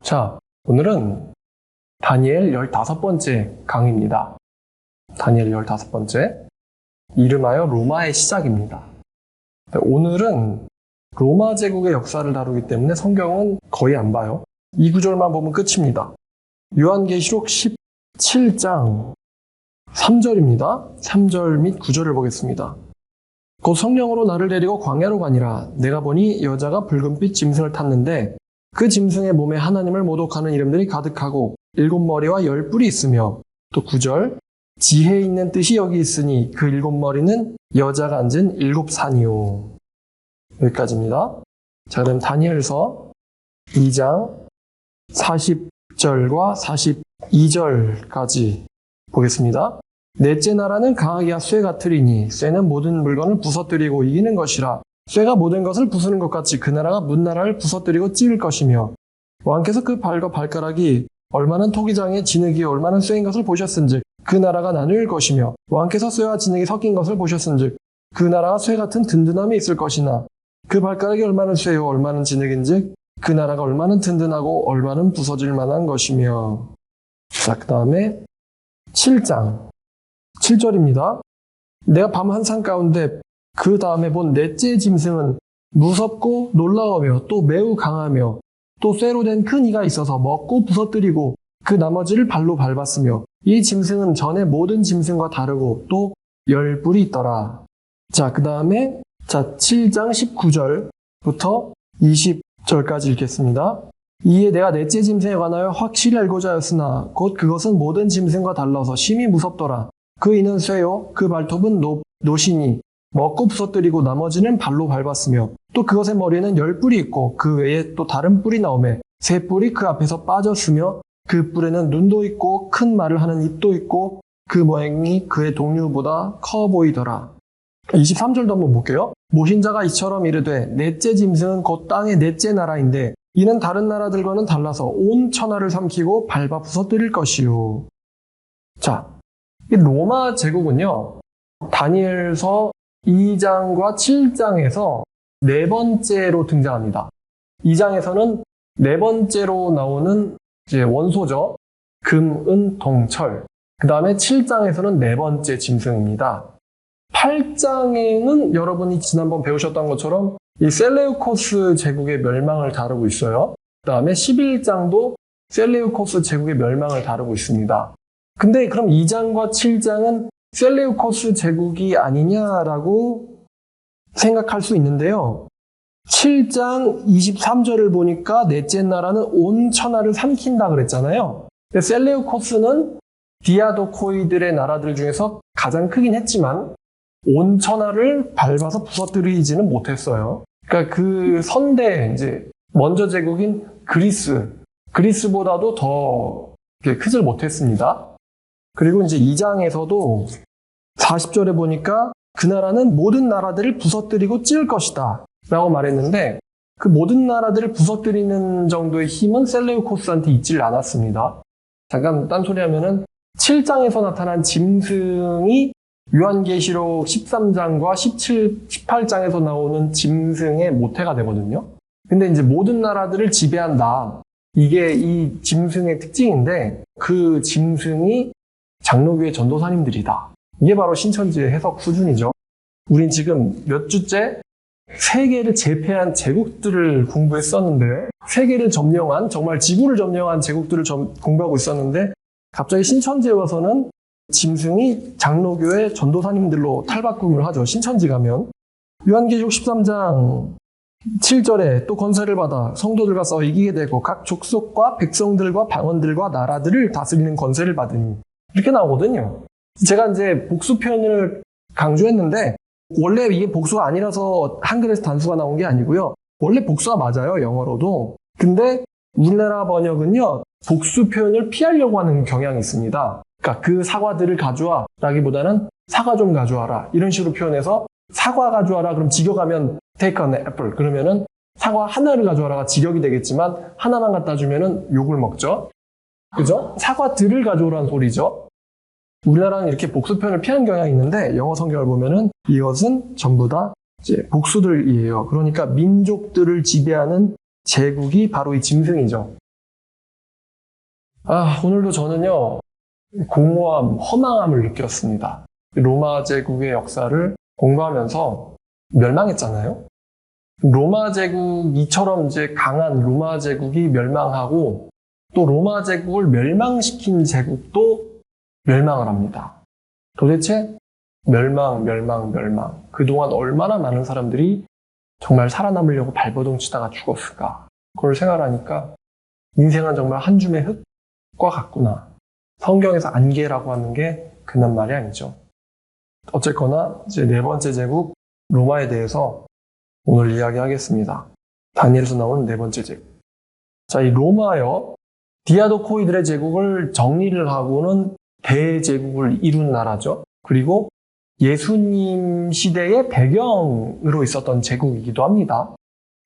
자, 오늘은 다니엘 15번째 강의입니다. 다니엘 15번째. 이름하여 로마의 시작입니다. 오늘은 로마 제국의 역사를 다루기 때문에 성경은 거의 안 봐요. 이 구절만 보면 끝입니다. 요한계시록 17장 3절입니다. 3절 및 9절을 보겠습니다. 곧 성령으로 나를 데리고 광야로 가니라. 내가 보니 여자가 붉은빛 짐승을 탔는데 그 짐승의 몸에 하나님을 모독하는 이름들이 가득하고 7머리와 10뿔이 있으며, 또 9절, 지혜 있는 뜻이 여기 있으니 그 7머리는 여자가 앉은 7산이요. 여기까지입니다. 자, 그럼 다니엘서 2장 40절과 42절까지 보겠습니다. 넷째 나라는 강하기야 쇠 같으리니 쇠는 모든 물건을 부서뜨리고 이기는 것이라. 쇠가 모든 것을 부수는 것 같이 그 나라가 문 나라를 부서뜨리고 찢을 것이며, 왕께서 그 발과 발가락이 얼마는 토기장의 진흙이 얼마는 쇠인 것을 보셨은즉 그 나라가 나눌 것이며, 왕께서 쇠와 진흙이 섞인 것을 보셨은즉 그 나라가 쇠 같은 든든함이 있을 것이나, 그 발가락이 얼마는 쇠요 얼마는 진흙인즉 그 나라가 얼마는 든든하고 얼마는 부서질 만한 것이며. 자, 그 다음에 7장 7절입니다. 내가 밤 한산 가운데 그 다음에 본 넷째 짐승은 무섭고 놀라우며 또 매우 강하며 또 쇠로 된 큰 이가 있어서 먹고 부서뜨리고 그 나머지를 발로 밟았으며, 이 짐승은 전에 모든 짐승과 다르고 또 10뿔이 있더라. 자, 그 다음에 7장 19절부터 20절까지 읽겠습니다. 이에 내가 넷째 짐승에 관하여 확실히 알고자 하였으나 곧 그것은 모든 짐승과 달라서 심히 무섭더라. 그 이는 쇠요 그 발톱은 노시니 먹고 부서뜨리고 나머지는 발로 밟았으며, 또 그것의 머리에는 10뿔이 있고 그 외에 또 다른 뿔이 나오매 세 뿔이 그 앞에서 빠졌으며, 그 뿔에는 눈도 있고 큰 말을 하는 입도 있고 그 모양이 그의 동류보다 커 보이더라. 23절도 한번 볼게요. 모신자가 이처럼 이르되 넷째 짐승은 곧 땅의 넷째 나라인데 이는 다른 나라들과는 달라서 온 천하를 삼키고 밟아 부서뜨릴 것이요. 자, 이 로마 제국은요, 다니엘서 2장과 7장에서 네 번째로 등장합니다. 2장에서는 네 번째로 나오는 이제 원소죠. 금, 은, 동, 철. 그 다음에 7장에서는 네 번째 짐승입니다. 8장에는 여러분이 지난번 배우셨던 것처럼 이 셀레우코스 제국의 멸망을 다루고 있어요. 그 다음에 11장도 셀레우코스 제국의 멸망을 다루고 있습니다. 근데 그럼 2장과 7장은 셀레우코스 제국이 아니냐라고 생각할 수 있는데요. 7장 23절을 보니까 넷째 나라는 온 천하를 삼킨다 그랬잖아요. 근데 셀레우코스는 디아도코이들의 나라들 중에서 가장 크긴 했지만 온 천하를 밟아서 부서뜨리지는 못했어요. 그러니까 그 선대 이제 먼저 제국인 그리스보다도 더 크질 못했습니다. 그리고 이제 2장에서도 40절에 보니까 그 나라는 모든 나라들을 부서뜨리고 찢을 것이다 라고 말했는데, 그 모든 나라들을 부서뜨리는 정도의 힘은 셀레우코스한테 있질 않았습니다. 잠깐 딴소리 하면은 7장에서 나타난 짐승이 요한계시록 13장과 18장에서 나오는 짐승의 모태가 되거든요. 근데 이제 모든 나라들을 지배한다. 이게 이 짐승의 특징인데, 그 짐승이 장로교의 전도사님들이다. 이게 바로 신천지의 해석 수준이죠. 우린 지금 몇 주째 세계를 제패한 제국들을 공부했었는데, 세계를 점령한, 정말 지구를 점령한 제국들을 공부하고 있었는데, 갑자기 신천지에 와서는 짐승이 장로교의 전도사님들로 탈바꿈을 하죠. 신천지 가면. 요한계시록 13장 7절에 또 권세를 받아 성도들과 싸워 이기게 되고 각 족속과 백성들과 방언들과 나라들을 다스리는 권세를 받으니, 이렇게 나오거든요. 제가 이제 복수 표현을 강조했는데, 원래 이게 복수가 아니라서 한글에서 단수가 나온 게 아니고요. 원래 복수가 맞아요, 영어로도. 근데 우리나라 번역은요, 복수 표현을 피하려고 하는 경향이 있습니다. 그러니까 그 사과들을 가져와 라기보다는 사과 좀 가져와라 이런 식으로 표현해서, 사과 가져와라 그럼 직역하면 take an apple 그러면은 사과 하나를 가져와라가 직역이 되겠지만, 하나만 갖다 주면은 욕을 먹죠. 그죠? 사과들을 가져오라는 소리죠. 우리나라는 이렇게 복수 표현을 피하는 경향이 있는데, 영어 성경을 보면은 이것은 전부 다 이제 복수들이에요. 그러니까 민족들을 지배하는 제국이 바로 이 짐승이죠. 오늘도 저는요, 공허함, 허망함을 느꼈습니다. 로마 제국의 역사를 공부하면서 멸망했잖아요. 로마 제국, 이처럼 이제 강한 로마 제국이 멸망하고 또 로마 제국을 멸망시킨 제국도 멸망을 합니다. 도대체 멸망. 그동안 얼마나 많은 사람들이 정말 살아남으려고 발버둥 치다가 죽었을까. 그걸 생각하니까 인생은 정말 한 줌의 흙과 같구나. 성경에서 안개라고 하는 게 그난 말이 아니죠. 어쨌거나 이제 네 번째 제국 로마에 대해서 오늘 이야기하겠습니다. 다니엘에서 나오는 네 번째 제국. 자, 이 로마요. 디아도코이들의 제국을 정리를 하고는 대제국을 이룬 나라죠. 그리고 예수님 시대의 배경으로 있었던 제국이기도 합니다.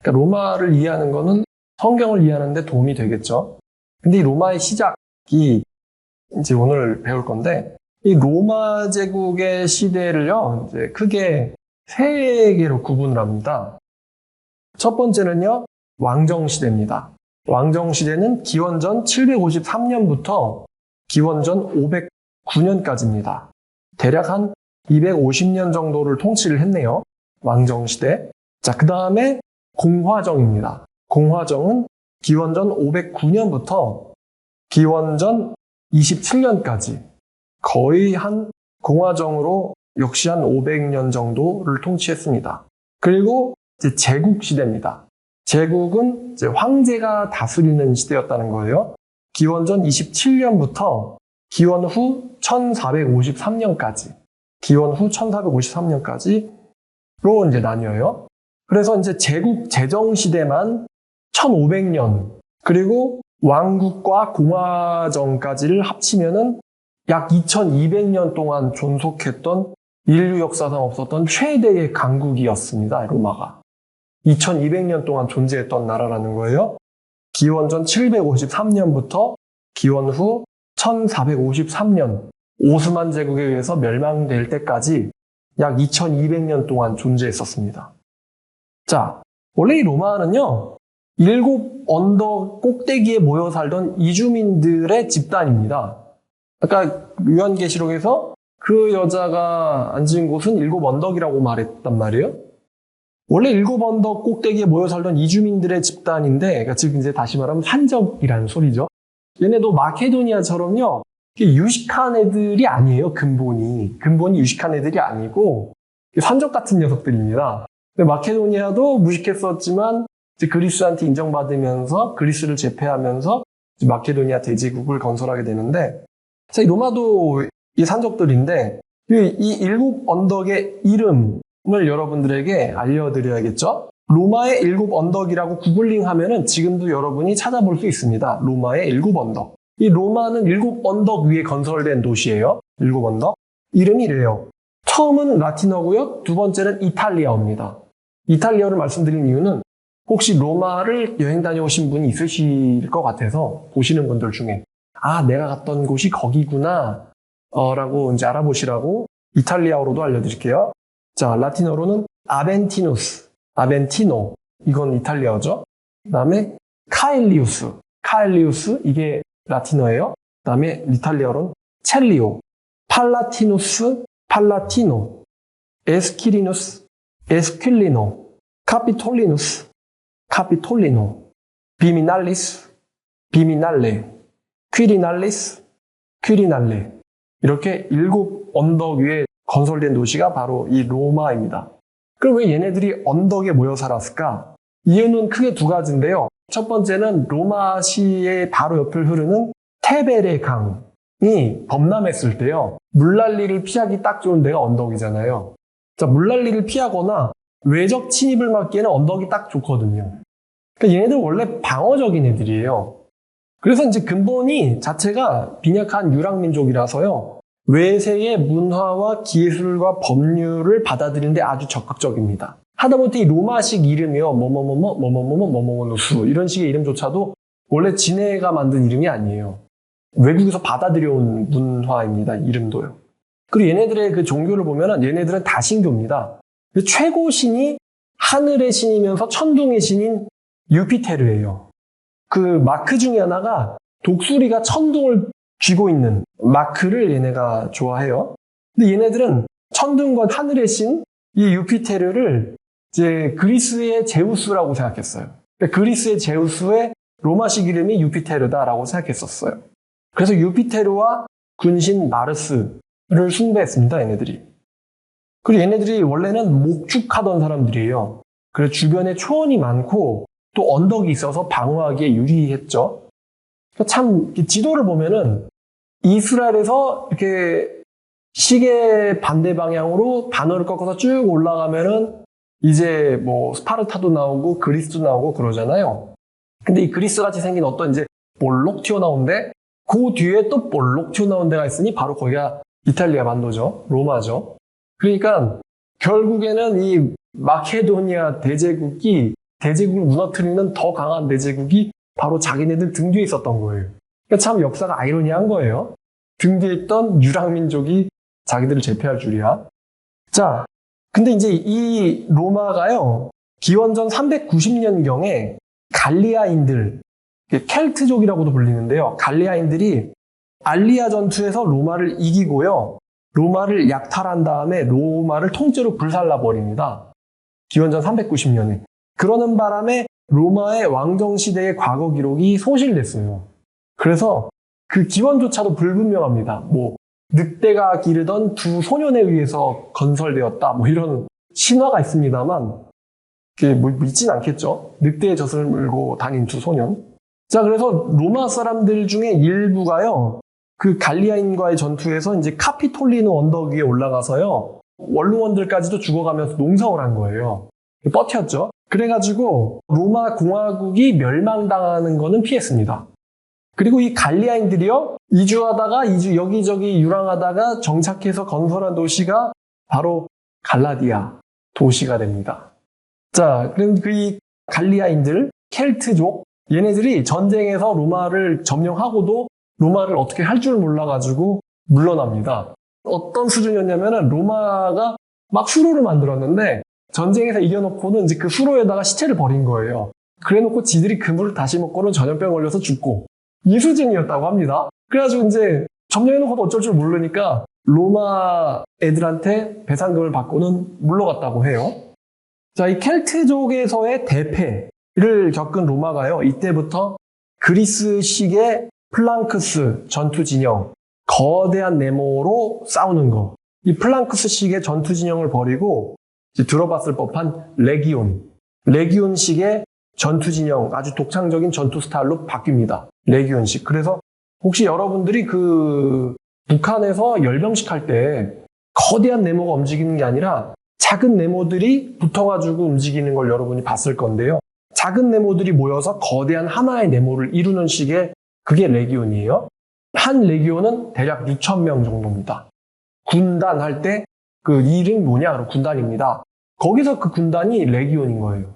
그러니까 로마를 이해하는 거는 성경을 이해하는 데 도움이 되겠죠. 근데 이 로마의 시작이 이제 오늘 배울 건데, 이 로마 제국의 시대를요, 이제 크게 세 개로 구분을 합니다. 첫 번째는요, 왕정시대입니다. 왕정시대는 기원전 753년부터 기원전 509년까지입니다. 대략 한 250년 정도를 통치를 했네요. 왕정시대. 자, 그 다음에 공화정입니다. 공화정은 기원전 509년부터 기원전 27년까지 거의 한 공화정으로 역시 한 500년 정도를 통치했습니다. 그리고 이제 제국시대입니다. 제국은 이제 황제가 다스리는 시대였다는 거예요. 기원전 27년부터 기원 후 1453년까지. 기원 후 1453년까지로 이제 나뉘어요. 그래서 이제 제국 제정 시대만 1500년, 그리고 왕국과 공화정까지를 합치면은 약 2200년 동안 존속했던 인류 역사상 없었던 최대의 강국이었습니다, 로마가. 2200년 동안 존재했던 나라라는 거예요. 기원전 753년부터 기원 후 1453년, 오스만 제국에 의해서 멸망될 때까지 약 2200년 동안 존재했었습니다. 자, 원래 이 로마는요, 7 언덕 꼭대기에 모여 살던 이주민들의 집단입니다. 아까 요한계시록에서 그 여자가 앉은 곳은 7 언덕이라고 말했단 말이에요. 원래 7 언덕 꼭대기에 모여 살던 이주민들의 집단인데, 그러니까 즉 이제 다시 말하면 산적이라는 소리죠. 얘네도 마케도니아처럼요, 유식한 애들이 아니에요, 근본이 유식한 애들이 아니고 산적 같은 녀석들입니다. 근데 마케도니아도 무식했었지만 이제 그리스한테 인정받으면서 그리스를 제패하면서 마케도니아 대제국을 건설하게 되는데, 자, 이 로마도 이 산적들인데 이 7 언덕의 이름을 여러분들에게 알려드려야겠죠? 로마의 7 언덕이라고 구글링 하면은 지금도 여러분이 찾아볼 수 있습니다. 로마의 7 언덕. 이 로마는 7 언덕 위에 건설된 도시예요. 7 언덕. 이름이 이래요. 처음은 라틴어고요. 두 번째는 이탈리아어입니다. 이탈리아어를 말씀드린 이유는 혹시 로마를 여행 다녀오신 분이 있으실 것 같아서 보시는 분들 중에 내가 갔던 곳이 거기구나 라고 이제 알아보시라고 이탈리아어로도 알려드릴게요. 자, 라틴어로는 아벤티노. 이건 이탈리아어죠. 그 다음에 카일리우스, 이게 라틴어예요. 그 다음에 이탈리아어로는 첼리오, 팔라티노, 에스퀴리누스, 에스퀼리노, 카피톨리노, 비미날레, 퀴리날레. 이렇게 7 언덕 위에 건설된 도시가 바로 이 로마입니다. 그럼 왜 얘네들이 언덕에 모여 살았을까? 이유는 크게 두 가지인데요. 첫 번째는 로마시의 바로 옆을 흐르는 테베레 강이 범람했을 때요, 물난리를 피하기 딱 좋은 데가 언덕이잖아요. 자, 물난리를 피하거나 외적 침입을 막기에는 언덕이 딱 좋거든요. 그러니까 얘네들 원래 방어적인 애들이에요. 그래서 이제 근본이 자체가 빈약한 유랑민족이라서요, 외세의 문화와 기술과 법률을 받아들이는데 아주 적극적입니다. 하다못해 이 로마식 이름이요, 뭐뭐누스 이런 식의 이름조차도 원래 지네가 만든 이름이 아니에요. 외국에서 받아들여온 문화입니다, 이름도요. 그리고 얘네들의 그 종교를 보면은 얘네들은 다 신교입니다. 최고 신이 하늘의 신이면서 천둥의 신인 유피테르예요. 그 마크 중에 하나가 독수리가 천둥을 쥐고 있는 마크를 얘네가 좋아해요. 근데 얘네들은 천둥과 하늘의 신, 이 유피테르를 이제 그리스의 제우스라고 생각했어요. 그러니까 그리스의 제우스의 로마식 이름이 유피테르다라고 생각했었어요. 그래서 유피테르와 군신 마르스를 숭배했습니다, 얘네들이. 그리고 얘네들이 원래는 목축하던 사람들이에요. 그래서 주변에 초원이 많고 또 언덕이 있어서 방어하기에 유리했죠. 참 지도를 보면은 이스라엘에서 이렇게 시계 반대 방향으로 반월을 꺾어서 쭉 올라가면은 이제 뭐 스파르타도 나오고 그리스도 나오고 그러잖아요. 근데 이 그리스 같이 생긴 어떤 이제 볼록 튀어나온데 그 뒤에 또 볼록 튀어나온 데가 있으니 바로 거기가 이탈리아 반도죠. 로마죠. 그러니까 결국에는 이 마케도니아 대제국을 무너뜨리는 더 강한 대제국이 바로 자기네들 등 뒤에 있었던 거예요. 그러니까 참 역사가 아이러니한 거예요. 등 뒤에 있던 유랑민족이 자기들을 제패할 줄이야. 자, 근데 이제 이 로마가요, 기원전 390년경에 갈리아인들, 켈트족이라고도 불리는데요. 갈리아인들이 알리아 전투에서 로마를 이기고요. 로마를 약탈한 다음에 로마를 통째로 불살라버립니다. 기원전 390년에. 그러는 바람에 로마의 왕정시대의 과거 기록이 소실됐어요. 그래서 그 기원조차도 불분명합니다. 뭐 늑대가 기르던 두 소년에 의해서 건설되었다. 뭐 이런 신화가 있습니다만 그게 뭐 있진 않겠죠. 늑대의 젖을 물고 다닌 두 소년. 자, 그래서 로마 사람들 중에 일부가요. 그 갈리아인과의 전투에서 이제 카피톨리노 언덕 위에 올라가서요. 원로원들까지도 죽어가면서 농사를 한 거예요. 버텼죠. 그래가지고 로마 공화국이 멸망당하는 거는 피했습니다. 그리고 이 갈리아인들이요. 이주하다가 여기저기 유랑하다가 정착해서 건설한 도시가 바로 갈라디아 도시가 됩니다. 자, 그럼 이 갈리아인들, 켈트족, 얘네들이 전쟁에서 로마를 점령하고도 로마를 어떻게 할 줄 몰라가지고 물러납니다. 어떤 수준이었냐면은 로마가 막 수로를 만들었는데 전쟁에서 이겨놓고는 이제 그 수로에다가 시체를 버린 거예요. 그래놓고 지들이 그 물을 다시 먹고는 전염병 걸려서 죽고 이 수준이었다고 합니다. 그래가지고 이제 점령해놓고도 어쩔 줄 모르니까 로마 애들한테 배상금을 받고는 물러갔다고 해요. 자, 이 켈트족에서의 대패를 겪은 로마가요. 이때부터 그리스식의 플랑크스 전투 진영, 거대한 네모로 싸우는 거. 이 플랑크스식의 전투 진영을 버리고 이제 들어봤을 법한 레기온식의 전투 진영, 아주 독창적인 전투 스타일로 바뀝니다. 레기온식. 그래서 혹시 여러분들이 그 북한에서 열병식 할 때 거대한 네모가 움직이는 게 아니라 작은 네모들이 붙어가지고 움직이는 걸 여러분이 봤을 건데요. 작은 네모들이 모여서 거대한 하나의 네모를 이루는 식의 그게 레기온이에요. 한 레기온은 대략 6,000명 정도입니다. 군단 할 때 그 이름이 뭐냐? 그럼 군단입니다. 거기서 그 군단이 레기온인 거예요.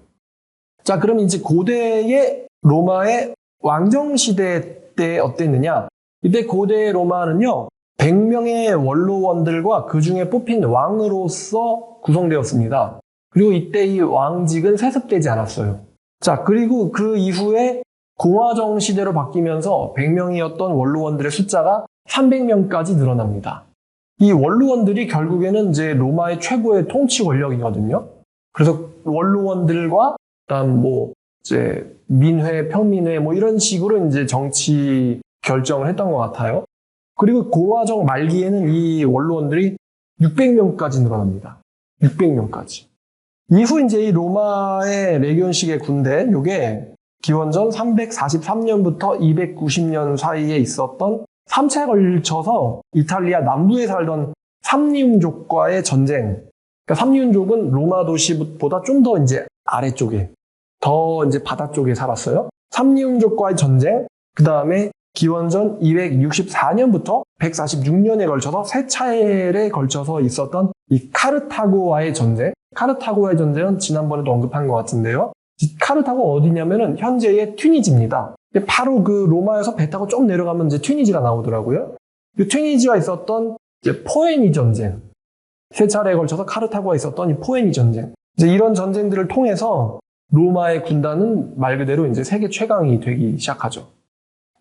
자, 그럼 이제 고대의 로마의 왕정시대 때 어땠느냐? 이때 고대 로마는요, 100명의 원로원들과 그 중에 뽑힌 왕으로서 구성되었습니다. 그리고 이때 이 왕직은 세습되지 않았어요. 자, 그리고 그 이후에 공화정 시대로 바뀌면서 100명이었던 원로원들의 숫자가 300명까지 늘어납니다. 이 원로원들이 결국에는 이제 로마의 최고의 통치 권력이거든요. 그래서 원로원들과 그다음 뭐 이제 민회, 평민회 뭐 이런 식으로 이제 정치 결정을 했던 것 같아요. 그리고 공화정 말기에는 이 원로원들이 600명까지 늘어납니다. 600명까지. 이후 이제 이 로마의 레기온식의 군대, 요게 기원전 343년부터 290년 사이에 있었던 3차에 걸쳐서 이탈리아 남부에 살던 삼리움족과의 전쟁. 그러니까 삼리움족은 로마 도시보다 좀 더 이제 아래쪽에, 더 이제 바다 쪽에 살았어요. 삼리움족과의 전쟁, 그 다음에 기원전 264년부터 146년에 걸쳐서 세 차례에 걸쳐서 있었던 이 카르타고와의 전쟁. 카르타고와의 전쟁은 지난번에도 언급한 것 같은데요. 카르타고 어디냐면은 현재의 튀니지입니다. 바로 그 로마에서 배 타고 좀 내려가면 이제 튀니지가 나오더라고요. 이 튀니지와 있었던 이제 포에니 전쟁. 세 차례에 걸쳐서 카르타고와 있었던 이 포에니 전쟁. 이제 이런 전쟁들을 통해서 로마의 군단은 말 그대로 이제 세계 최강이 되기 시작하죠.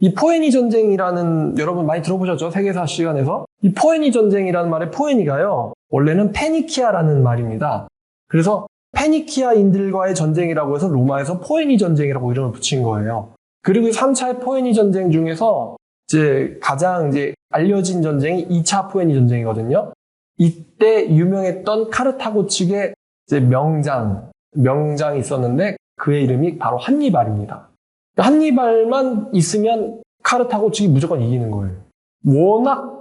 이 포에니 전쟁이라는 여러분 많이 들어보셨죠? 세계사 시간에서. 이 포에니 전쟁이라는 말의 포에니가요. 원래는 페니키아라는 말입니다. 그래서 페니키아인들과의 전쟁이라고 해서 로마에서 포에니 전쟁이라고 이름을 붙인 거예요. 그리고 3차의 포에니 전쟁 중에서 이제 가장 이제 알려진 전쟁이 2차 포에니 전쟁이거든요. 이때 유명했던 카르타고 측의 이제 명장이 있었는데 그의 이름이 바로 한니발입니다. 한니발만 있으면 카르타고 측이 무조건 이기는 거예요. 워낙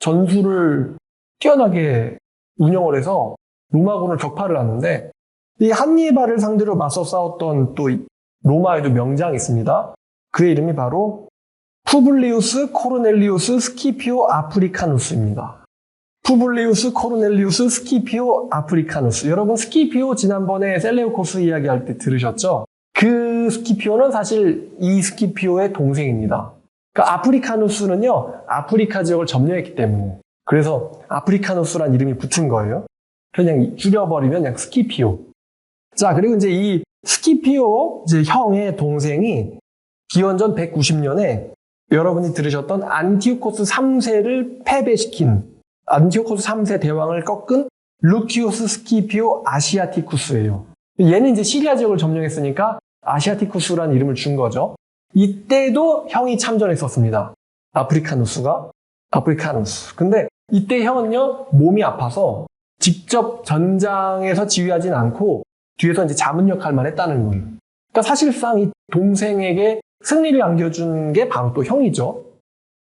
전술을 뛰어나게 운영을 해서 로마군을 격파를 하는데 이 한니발을 상대로 맞서 싸웠던 또 로마에도 명장이 있습니다. 그의 이름이 바로 푸블리우스 코르넬리우스 스키피오 아프리카누스입니다. 푸블리우스 코르넬리우스 스키피오 아프리카누스. 여러분 스키피오 지난번에 셀레우코스 이야기할 때 들으셨죠? 그 스키피오는 사실 이 스키피오의 동생입니다. 그러니까 아프리카누스는요, 아프리카 지역을 점령했기 때문에. 그래서 아프리카누스란 이름이 붙은 거예요. 그냥 줄여버리면 그냥 스키피오. 자, 그리고 이제 이 스키피오 이제 형의 동생이 기원전 190년에 여러분이 들으셨던 안티오코스 3세를 패배시킨 안티오코스 3세 대왕을 꺾은 루키우스 스키피오 아시아티쿠스예요. 얘는 이제 시리아 지역을 점령했으니까 아시아티쿠스라는 이름을 준 거죠. 이때도 형이 참전했었습니다. 아프리카누스. 근데 이때 형은요, 몸이 아파서 직접 전장에서 지휘하진 않고 뒤에서 이제 자문 역할만 했다는 거예요. 그러니까 사실상 이 동생에게 승리를 안겨준 게 바로 또 형이죠.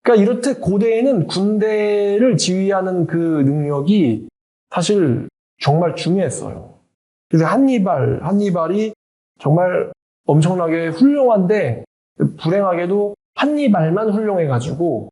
그러니까 이렇듯 고대에는 군대를 지휘하는 그 능력이 사실 정말 중요했어요. 그래서 한니발이 정말 엄청나게 훌륭한데 불행하게도 한니발만 훌륭해가지고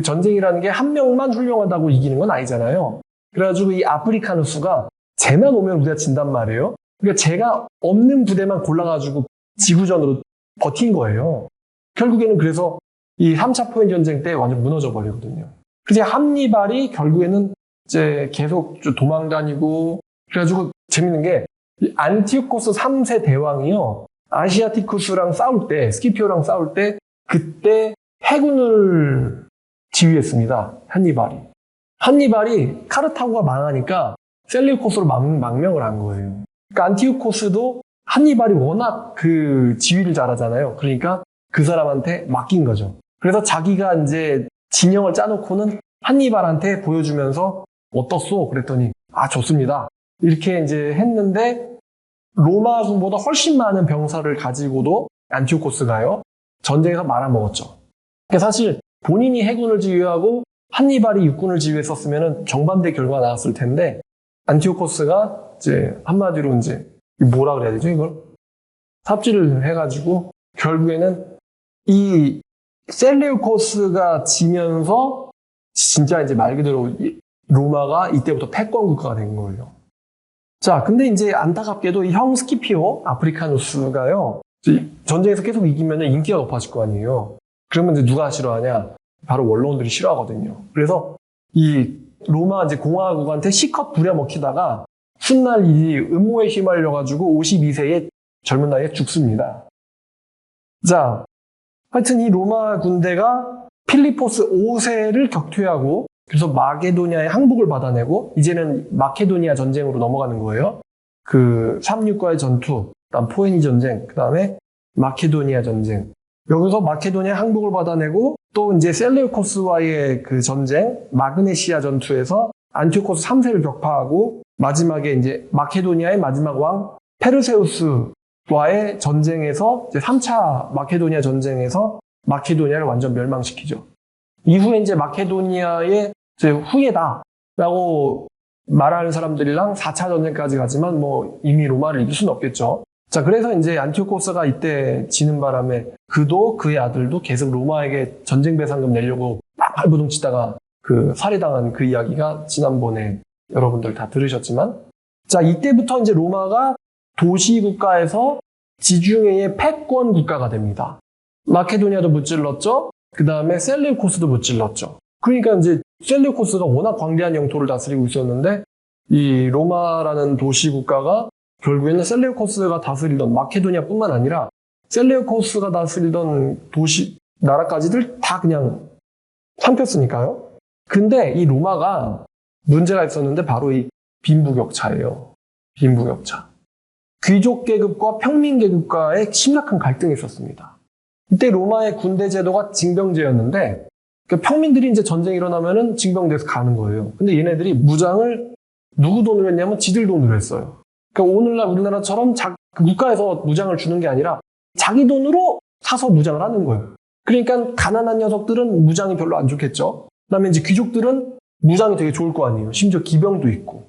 전쟁이라는 게 한 명만 훌륭하다고 이기는 건 아니잖아요. 그래가지고 이 아프리카누스가 쟤만 오면 우리가 진단 말이에요. 그러니까 쟤가 없는 부대만 골라가지고 지구전으로 버틴 거예요. 결국에는 그래서 이 3차 포에니 전쟁 때 완전 무너져 버리거든요. 그래서 한니발이 결국에는 이제 계속 도망다니고 그래가지고 재밌는 게 이 안티오코스 3세 대왕이요. 아시아티쿠스랑 싸울 때, 스키피오랑 싸울 때 그때 해군을 지휘했습니다. 한니발이 카르타고가 망하니까 셀리우코스로 망명을 한 거예요. 그러니까 안티오코스도 한니발이 워낙 그 지휘를 잘하잖아요. 그러니까 그 사람한테 맡긴 거죠. 그래서 자기가 이제 진영을 짜놓고는 한니발한테 보여주면서 어떻소? 그랬더니 좋습니다. 이렇게 이제 했는데 로마군보다 훨씬 많은 병사를 가지고도 안티오코스가요. 전쟁에서 말아먹었죠. 그러니까 사실 본인이 해군을 지휘하고 한니발이 육군을 지휘했었으면 정반대 결과가 나왔을 텐데 안티오코스가 이제 한마디로 이제 뭐라 그래야 되죠 이걸? 삽질을 해가지고 결국에는 이 셀레우코스가 지면서 진짜 이제 말 그대로 로마가 이때부터 패권 국가가 된 거예요. 자, 근데 이제 안타깝게도 이 형 스키피오 아프리카누스가요. 전쟁에서 계속 이기면 인기가 높아질 거 아니에요. 그러면 이제 누가 싫어하냐? 바로 원로원들이 싫어하거든요. 그래서 이 로마 이제 공화국한테 실컷 부려먹히다가 훗날 이 음모에 휘말려가지고 52세의 젊은 나이에 죽습니다. 자, 하여튼 이 로마 군대가 필리포스 5세를 격퇴하고 그래서 마케도니아의 항복을 받아내고 이제는 마케도니아 전쟁으로 넘어가는 거예요. 그 삼육과의 전투, 그다음 포에니 전쟁, 그다음에 마케도니아 전쟁. 여기서 마케도니아 항복을 받아내고 또 이제 셀레우코스와의 그 전쟁, 마그네시아 전투에서 안티오코스 3세를 격파하고 마지막에 이제 마케도니아의 마지막 왕 페르세우스와의 전쟁에서 이제 3차 마케도니아 전쟁에서 마케도니아를 완전 멸망시키죠. 이후에 이제 마케도니아의 이제 후예다라고 말하는 사람들이랑 4차 전쟁까지 가지만 뭐 이미 로마를 이길 수는 없겠죠. 자, 그래서 이제 안티오코스가 이때 지는 바람에 그도 그의 아들도 계속 로마에게 전쟁 배상금 내려고 발버둥 치다가 그 살해당한 그 이야기가 지난번에 여러분들 다 들으셨지만, 자, 이때부터 이제 로마가 도시 국가에서 지중해의 패권 국가가 됩니다. 마케도니아도 무찔렀죠. 그 다음에 셀레우코스도 무찔렀죠. 그러니까 이제 셀레우코스가 워낙 광대한 영토를 다스리고 있었는데 이 로마라는 도시 국가가 결국에는 셀레우코스가 다스리던 마케도니아뿐만 아니라 셀레우코스가 다스리던 도시 나라까지들 다 그냥 삼켰으니까요. 근데 이 로마가 문제가 있었는데 바로 이 빈부격차예요. 빈부격차. 귀족 계급과 평민 계급과의 심각한 갈등이 있었습니다. 이때 로마의 군대 제도가 징병제였는데 그 평민들이 이제 전쟁이 일어나면은 징병돼서 가는 거예요. 근데 얘네들이 무장을 누구 돈으로 했냐면 지들 돈으로 했어요. 그러니까 오늘날 우리나라처럼 국가에서 무장을 주는 게 아니라 자기 돈으로 사서 무장을 하는 거예요. 그러니까 가난한 녀석들은 무장이 별로 안 좋겠죠. 그다음에 이제 귀족들은 무장이 되게 좋을 거 아니에요. 심지어 기병도 있고.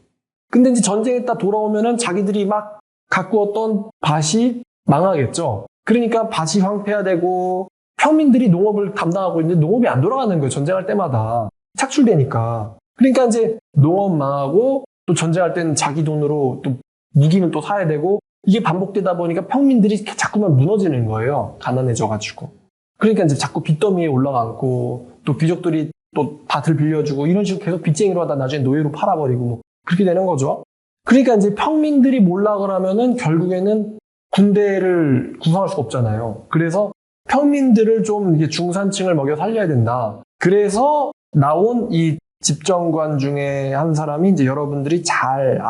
근데 이제 전쟁했다 돌아오면은 자기들이 막 가꾸었던 밭이 망하겠죠. 그러니까 밭이 황폐화되고 평민들이 농업을 감당하고 있는데 농업이 안 돌아가는 거예요. 전쟁할 때마다. 착출되니까. 그러니까 이제 농업 망하고 또 전쟁할 때는 자기 돈으로 또 무기는 또 사야 되고 이게 반복되다 보니까 평민들이 자꾸만 무너지는 거예요. 가난해져가지고. 그러니까 이제 자꾸 빚더미에 올라가고 또 귀족들이 또 밭을 빌려주고 이런 식으로 계속 빚쟁이로 하다 나중에 노예로 팔아버리고 뭐 그렇게 되는 거죠. 그러니까 이제 평민들이 몰락을 하면은 결국에는 군대를 구성할 수가 없잖아요. 그래서 평민들을 좀 이게 중산층을 먹여 살려야 된다. 그래서 나온 이 집정관 중에 한 사람이 이제 여러분들이 잘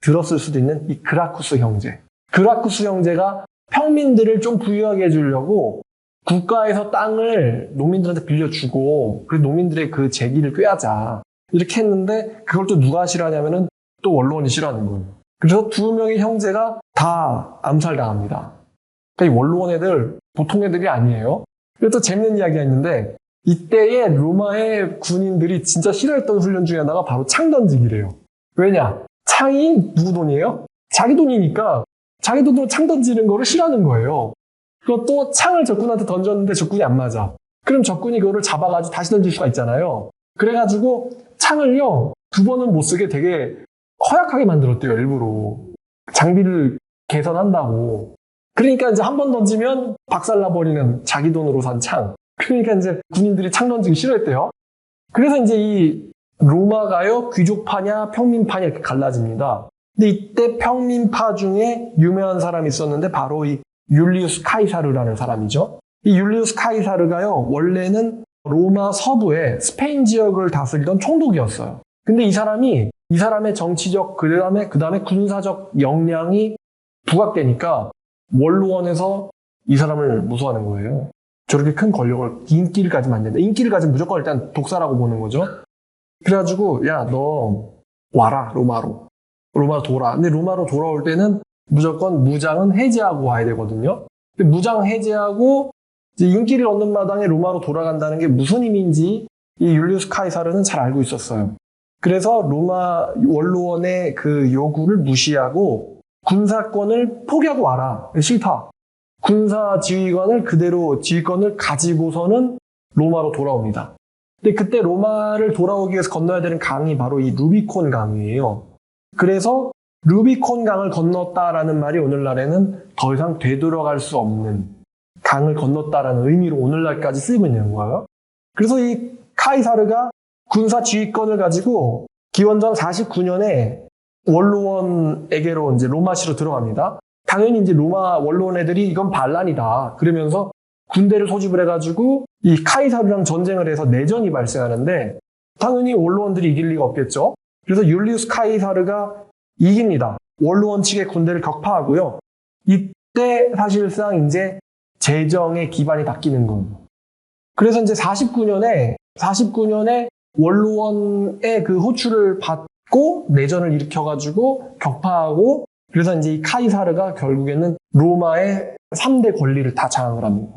들었을 수도 있는 이 그라쿠스 형제. 그라쿠스 형제가 평민들을 좀 부유하게 해주려고 국가에서 땅을 농민들한테 빌려주고 그래서 농민들의 그 재기를 꾀하자. 이렇게 했는데 그걸 또 누가 싫어하냐면은 또 원로원이 싫어하는 거예요. 그래서 두 명의 형제가 다 암살당합니다. 그러니까 이 원로원 애들 보통 애들이 아니에요. 그래서 또 재밌는 이야기가 있는데 이때의 로마의 군인들이 진짜 싫어했던 훈련 중에 하나가 바로 창 던지기래요. 왜냐? 창이 누구 돈이에요? 자기 돈이니까 자기 돈으로 창 던지는 거를 싫어하는 거예요. 그것도 창을 적군한테 던졌는데 적군이 안 맞아. 그럼 적군이 그거를 잡아가지고 다시 던질 수가 있잖아요. 그래가지고 창을요 2번은 못 쓰게 되게 허약하게 만들었대요. 일부러 장비를 개선한다고. 그러니까 이제 한 번 던지면 박살나버리는 자기 돈으로 산 창. 그러니까 이제 군인들이 창 던지기 싫어했대요. 그래서 이제 이 로마가요 귀족파냐 평민파냐 이렇게 갈라집니다. 근데 이때 평민파 중에 유명한 사람이 있었는데 바로 이 율리우스 카이사르라는 사람이죠. 이 율리우스 카이사르가요 원래는 로마 서부의 스페인 지역을 다스리던 총독이었어요. 근데 이 사람의 정치적 그다음에 군사적 역량이 부각되니까 원로원에서 이 사람을 무서워하는 거예요. 저렇게 큰 권력을 인기를 가지면 안 된다. 인기를 가지면 무조건 일단 독사라고 보는 거죠. 그래가지고 야 너 와라 로마로 돌아. 근데 로마로 돌아올 때는 무조건 무장은 해제하고 와야 되거든요. 근데 무장 해제하고 이제 인기를 얻는 마당에 로마로 돌아간다는 게 무슨 의미인지 이 율리우스 카이사르는 잘 알고 있었어요. 그래서 로마 원로원의 그 요구를 무시하고 군사권을 포기하고 와라. 싫다. 군사 지휘관을 그대로 지휘권을 가지고서는 로마로 돌아옵니다. 근데 그때 로마를 돌아오기 위해서 건너야 되는 강이 바로 이 루비콘 강이에요. 그래서 루비콘 강을 건넜다라는 말이 오늘날에는 더 이상 되돌아갈 수 없는 강을 건넜다라는 의미로 오늘날까지 쓰이고 있는 거예요. 그래서 이 카이사르가 군사 지휘권을 가지고 기원전 49년에 원로원에게로 이제 로마시로 들어갑니다. 당연히 이제 로마 원로원 애들이 이건 반란이다. 그러면서 군대를 소집을 해가지고 이 카이사르랑 전쟁을 해서 내전이 발생하는데 당연히 원로원들이 이길 리가 없겠죠. 그래서 율리우스 카이사르가 이깁니다. 원로원 측의 군대를 격파하고요. 이때 사실상 이제 재정의 기반이 바뀌는 거예요. 그래서 이제 49년에 원로원의 그 호출을 받고 내전을 일으켜가지고 격파하고 그래서 이제 이 카이사르가 결국에는 로마의 3대 권리를 다 장악을 합니다.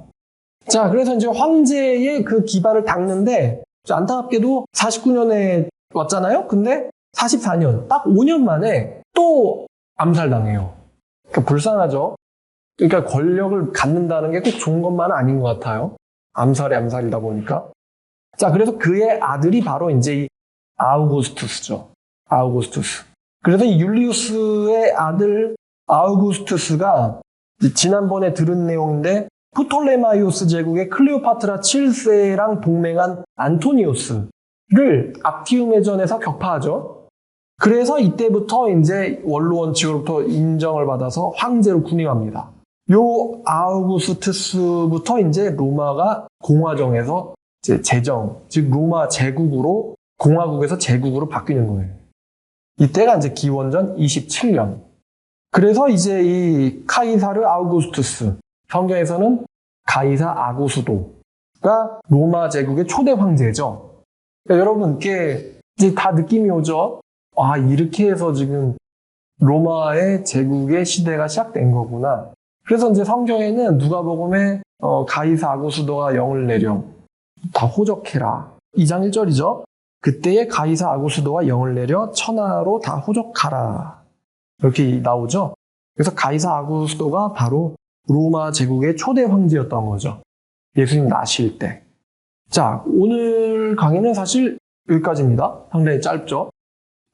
자, 그래서 이제 황제의 그 기반을 닦는데 안타깝게도 49년에 왔잖아요. 근데 44년, 딱 5년 만에 또 암살당해요. 그러니까 불쌍하죠. 그러니까 권력을 갖는다는 게 꼭 좋은 것만은 아닌 것 같아요. 암살이다 보니까. 자, 그래서 그의 아들이 바로 이제 이 아우구스투스죠. 아우구스투스. 그래서 이 율리우스의 아들 아우구스투스가 지난번에 들은 내용인데 프톨레마이오스 제국의 클레오파트라 7세랑 동맹한 안토니우스를 악티움의 전에서 격파하죠. 그래서 이때부터 이제 원로원 측으로부터 인정을 받아서 황제로 군임합니다. 요 아우구스투스부터 이제 로마가 공화정에서 이제 제정, 즉 로마 제국으로 공화국에서 제국으로 바뀌는 거예요. 이때가 이제 기원전 27년. 그래서 이제 이 카이사르 아우구스투스, 성경에서는 가이사 아고수도가 로마 제국의 초대 황제죠. 그러니까 여러분 이게 이제 다 느낌이 오죠. 아, 이렇게 해서 지금 로마의 제국의 시대가 시작된 거구나. 그래서 이제 성경에는 누가복음에 가이사 아고수도가 영을 내려 다 호적해라. 2장 1절이죠. 그때의 가이사 아고수도가 영을 내려 천하로 다 호적하라. 이렇게 나오죠. 그래서 가이사 아고수도가 바로 로마 제국의 초대 황제였던 거죠. 예수님 나실 때. 자, 오늘 강의는 사실 여기까지입니다. 상당히 짧죠.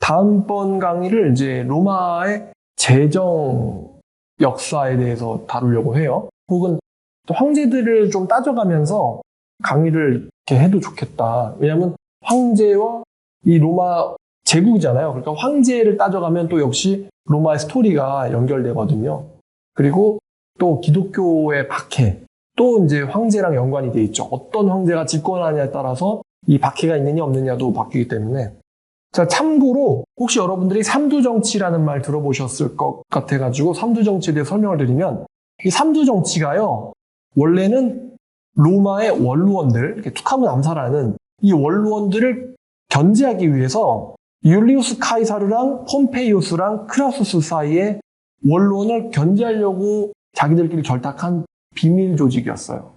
다음번 강의를 이제 로마의 제정 역사에 대해서 다루려고 해요. 혹은 또 황제들을 좀 따져가면서 강의를 이렇게 해도 좋겠다. 왜냐하면 황제와 이 로마 제국이잖아요. 그러니까 황제를 따져가면 또 역시 로마의 스토리가 연결되거든요. 그리고 또 기독교의 박해, 또 이제 황제랑 연관이 돼 있죠. 어떤 황제가 집권하냐에 따라서 이 박해가 있느냐 없느냐도 바뀌기 때문에. 자, 참고로 혹시 여러분들이 삼두정치라는 말 들어보셨을 것 같아가지고 삼두정치에 대해 설명을 드리면, 이 삼두정치가요, 원래는 로마의 원로원들, 이렇게 툭하면 암살하는 이 원로원들을 견제하기 위해서 율리우스 카이사르랑 폼페이우스랑 크라수스 사이에 원로원을 견제하려고 자기들끼리 결탁한 비밀 조직이었어요.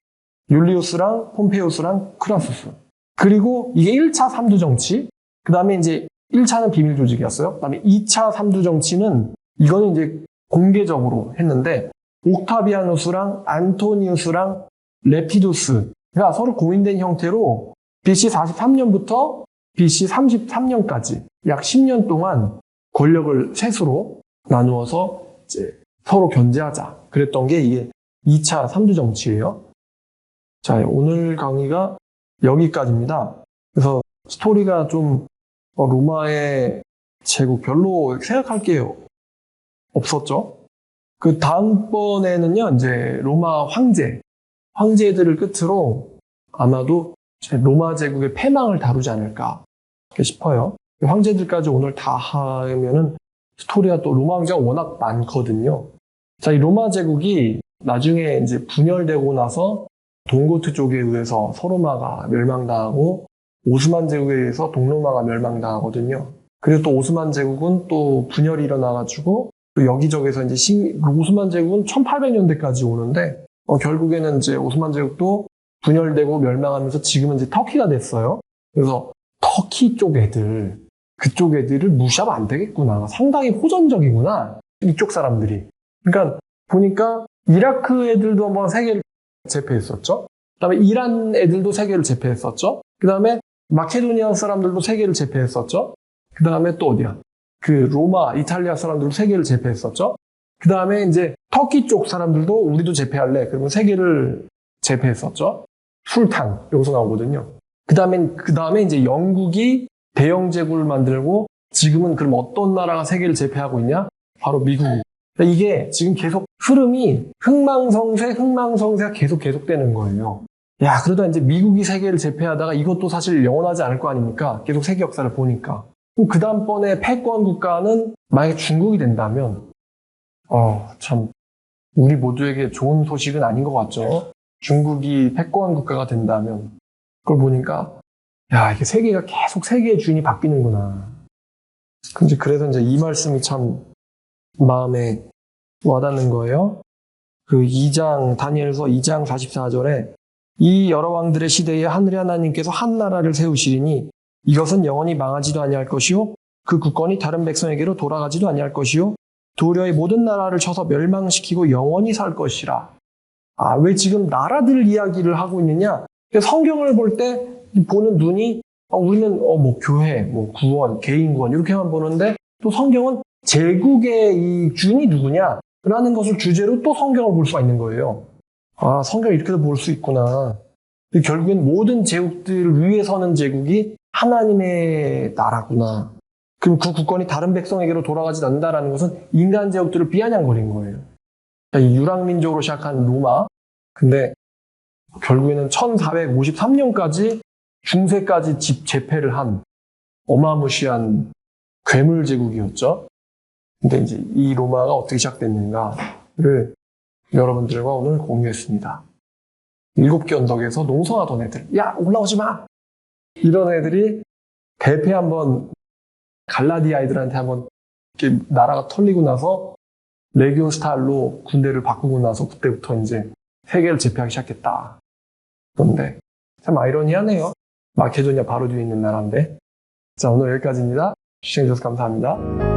율리우스랑 폼페이우스랑 크라수스. 그리고 이게 1차 삼두정치. 그 다음에 이제 1차는 비밀 조직이었어요. 그 다음에 2차 삼두정치는 이거는 이제 공개적으로 했는데 옥타비아누스랑 안토니우스랑 레피두스가 서로 공인된 형태로 BC 43년부터 BC 33년까지 약 10년 동안 권력을 셋으로 나누어서 이제 서로 견제하자. 그랬던 게 이게 2차 삼두정치예요. 자, 오늘 강의가 여기까지입니다. 그래서 스토리가 좀 로마의 제국 별로 생각할 게 없었죠. 그 다음번에는요, 이제 로마 황제들을 끝으로 아마도 로마 제국의 패망을 다루지 않을까 싶어요. 황제들까지 오늘 다 하면은 스토리가 또 로마 황제가 워낙 많거든요. 자, 이 로마 제국이 나중에 이제 분열되고 나서 동고트 쪽에 의해서 서로마가 멸망당하고 오스만 제국에 의해서 동로마가 멸망당하거든요. 그리고 또 오스만 제국은 또 분열이 일어나가지고 또 여기저기서 이제 오스만 제국은 1800년대까지 오는데 결국에는 이제 오스만 제국도 분열되고 멸망하면서 지금은 이제 터키가 됐어요. 그래서 터키 쪽 애들, 그쪽 애들을 무시하면 안 되겠구나. 상당히 호전적이구나. 이쪽 사람들이. 그러니까 보니까 이라크 애들도 한번 세계를 제패했었죠. 그다음에 이란 애들도 세계를 제패했었죠. 그다음에 마케도니아 사람들도 세계를 제패했었죠. 그다음에 또 어디야? 그 로마, 이탈리아 사람들도 세계를 제패했었죠. 그다음에 이제 터키 쪽 사람들도 우리도 제패할래. 그러면 세계를 제패했었죠. 술탄 여기서 나오거든요. 그다음에 이제 영국이 대영 제국을 만들고 지금은 그럼 어떤 나라가 세계를 제패하고 있냐? 바로 미국. 그러니까 이게 지금 계속 흐름이 흥망성쇠가 계속되는 거예요. 야, 그러다 이제 미국이 세계를 제패하다가 이것도 사실 영원하지 않을 거 아닙니까? 계속 세계 역사를 보니까. 그럼 그 다음번에 패권 국가는 만약에 중국이 된다면, 참, 우리 모두에게 좋은 소식은 아닌 것 같죠? 중국이 패권 국가가 된다면. 그걸 보니까, 야, 이게 세계가 계속 세계의 주인이 바뀌는구나. 그래서 이제 이 말씀이 참 마음에 와닿는 거예요. 그 2장, 다니엘서 2장 44절에 이 여러 왕들의 시대에 하늘의 하나님께서 한 나라를 세우시리니 이것은 영원히 망하지도 아니할 것이요 그 국권이 다른 백성에게로 돌아가지도 아니할 것이요 도리어의 모든 나라를 쳐서 멸망시키고 영원히 살 것이라. 아, 왜 지금 나라들 이야기를 하고 있느냐? 성경을 볼 때 보는 눈이 우리는 뭐 교회, 뭐 구원, 개인 구원 이렇게만 보는데 또 성경은 제국의 이 주인이 누구냐? 라는 것을 주제로 또 성경을 볼 수가 있는 거예요. 아, 성경을 이렇게도 볼 수 있구나. 결국엔 모든 제국들 위에 서는 제국이 하나님의 나라구나. 그럼 그 국권이 다른 백성에게로 돌아가지 않는다라는 것은 인간 제국들을 비아냥거린 거예요. 이 유랑민족으로 시작한 로마. 근데 결국에는 1453년까지 중세까지 재패를 한 어마무시한 괴물 제국이었죠. 근데 이제 이 로마가 어떻게 시작됐는가를 여러분들과 오늘 공유했습니다. 7개 언덕에서 농성하던 애들, 야 올라오지 마! 이런 애들이 대패 한번 갈라디 아이들한테 한번 이렇게 나라가 털리고 나서 레기온 스타일로 군대를 바꾸고 나서 그때부터 이제 세계를 제패하기 시작했다. 그런데 참 아이러니하네요. 마케도니아 바로 뒤에 있는 나라인데. 자, 오늘 여기까지입니다. 시청해주셔서 감사합니다.